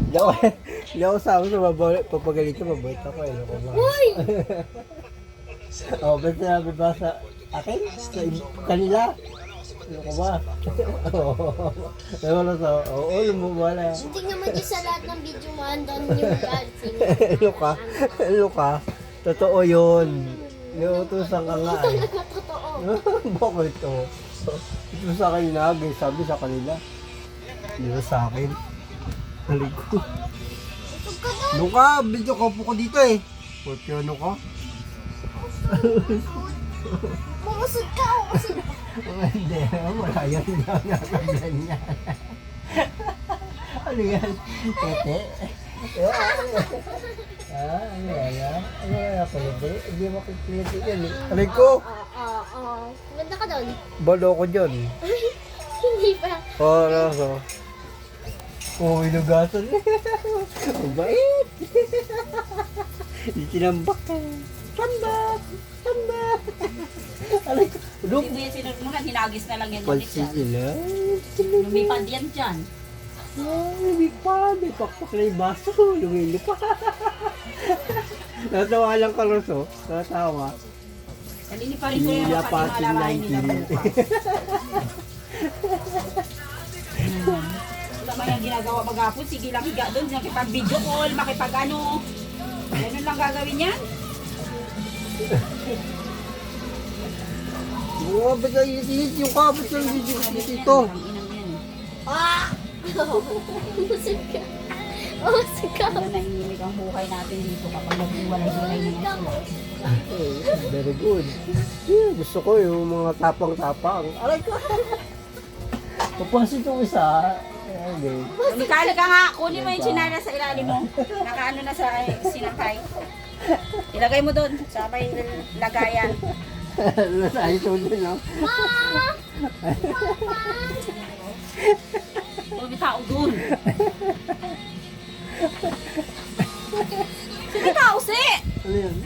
Hindi ako sabi sa papagalit ka, mabait ako eh. Loko ba? Uy! Oh, ba't sinabi ba sa akin? Sa kanila? Loko ba? Ewan na sa, oo, lumubala. Hindi naman dyan sa lahat ng video mo, andun yung dancing. Ano ka? Totoo yun. Inuutusan ka nga eh. Talaga totoo. Bakit to? Ito sa akin lagi, sabi sa kanila. Hindi ba sa akin? Halig ko. Ito ka na. Ano ka? Video ko po ko dito eh. Puti ano ka? Umusod ka, umusod ka. Hindi, wala yan. Hindi ako nakasabihan yan. Ano yan? Tete? Ano yan? Ano yan ako? Hindi makikiliti yan eh. Halig ko! Ganda ka doon. Balo ko dyan. Hindi pa. Para. Oh, inugasan. Ang bait. Itinambak ka. Tambak! Tambak! Alay ko. Look! Hindi yan sinunod mo na, hinagis na lang yan. Pansin sila. Lumipad yan dyan. Ay, lumipad. May pakpak na yung baso. Lumilipad. Natawa lang ka, Roso. Natawa. Naliliparin ko yung Iya mga pating pati nila 19. Wala man yung ginagawa mag-apon, sige lang higa doon, makipag-video call, makipag-ano. Ganun lang gagawin yan. Oo, ba't ang iit yung ka? Ba't ang iit dito? Ang inang yan. Umusod ka. Umusod ka. Ano nahihimik ang buhay natin dito kapag naghiwalay-hiwalay na yan sila. Very good. Yeah, gusto ko yung mga tapang-tapang. Aray ko! Papasin itong isa. Okay. Umikala ka nga, kunin mo yung chinara sa ilalim mo. Nakaano na sa sinakay. Ilagay mo doon sa may lagayan. Nasa iPhone din, no? May tao doon. Sige tao, si! Ano yan?